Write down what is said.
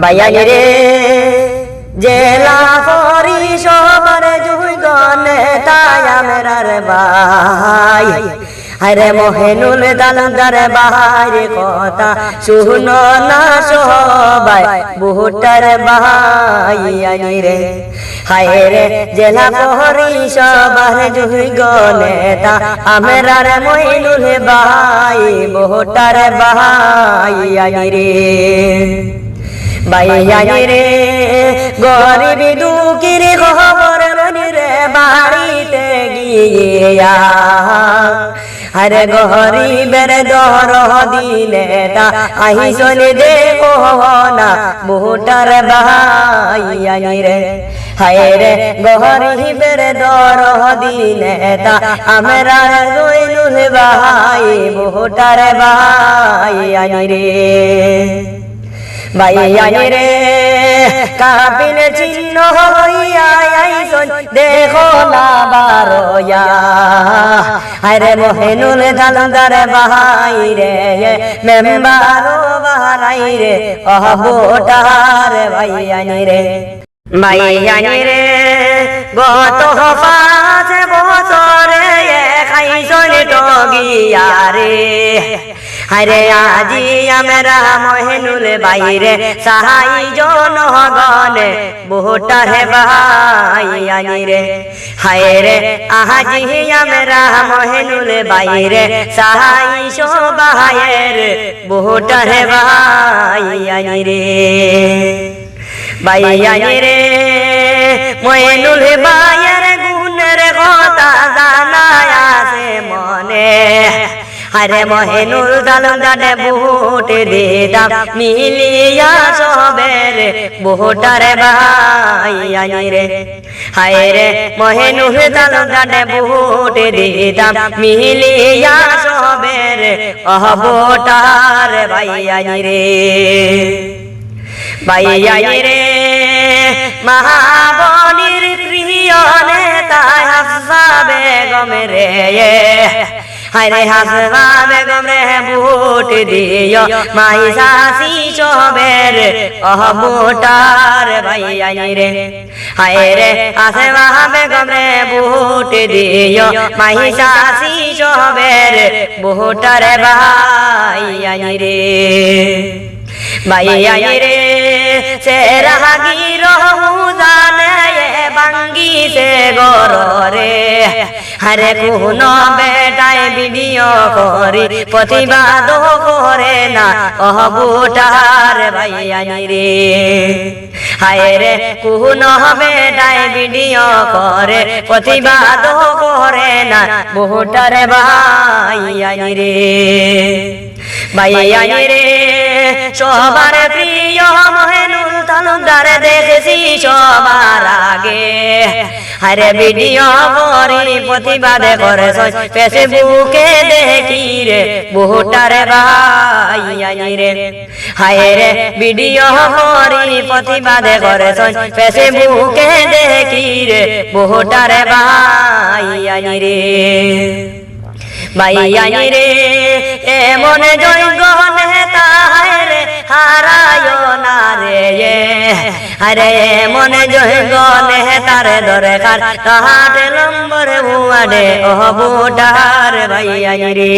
বাইয়ানি রে জেলা পরিষদের যোগ্য নেতা আমরার ভাই আরে মহেনুল তালুকদার ভাইর কথা শুনো না সবাই ভোটার ভাইয়ানি রে হায় রে জেলা পরিষদের যোগ্য নেতা আমরার মহেনুল ভাই ভোটার ভাইয়ানি রে বাইয়ানি রে গরিব দুঃখীর খবর রে বাড়িতে গিয়া আরে গরিবের দর দিলে তা আহিসন দেখো না ভোটার ভাইয়ানি রে হায় রে গরিবের দর দিলে তা আমরা রইলুল ভাই ভোটার ভাইয়ানি রে বাইয়ানি রে কাবিল চিহ্ন হইয়া আইসন দেখো না বারোয়া আরে মহেনুল তালুকদার ভাই রে মেম্বার বাহারাই রে ভোটার ভাইয়ানি রে বাইয়ানি রে গত 5 বছরে খাইছন টগিয়া রে আরে আজি আমরা মহেনুল বাইরে সাহাই জনগণে ভোটার ভাইয়ানি রে হায় রে আজি আমরা মহেনুল বাইরে সাহাই সবাইয়ের ভোটার ভাইয়ানি রে বাইয়ানি রে মহেনুল বাইয়ের গুণের কথা জানায় আছে মনে আরে মহেনুল তালুকদার ভোট দিতাম মিলিয়া সবের ভোটার ভাইয়ানি রে হায় রে মহেনুল তালুকদার ভোট দিতাম মিলিয়া সবের ভোটার ভাইয়ানি রে বাইয়ানি রে মহাবনীর প্রিয় নেতা হাফসা বেগম রে হায়রে হাসবা বেগম রে ভোট দিও মাই শাসি সবের ভোটার ভাইয়ানি রে হায়রে হাসবা বেগম রে ভোট দিও মাই শাসি সবের ভোটার ভাইয়ানি রে বাইয়ানি রে সেরাগির জানে বাঙ্গি সে গরে আরে কোন বেটায় ভিডিও করি প্রতিবাদ করে না ভোটার ভাইয়ানি রে হায় রে কোন বেটায় ভিডিও করে প্রতিবাদ করে না ভোটার ভাইয়ানি রে বাইয়ানি রে সবার প্রিয় মহেনুল তালুকদার দেখেছি সবার আগে আরে ভিডিও করি প্রতিবাদ করে ফেসবুকে দেখি রে ভোটার ভাইয়ানি রে হায় রে ভিডিও করি প্রতিবাদ করে ফেসবুকে দেখি রে ভোটার ভাইয়ানি রে বাইয়ানি রে এমন যোগ্য নেতা রে হারায় না রে আরে এমন যোগ্য নেতার দরকার তাহার নম্বর ওয়ার্ডে ভোটার ভাইয়ানি রে।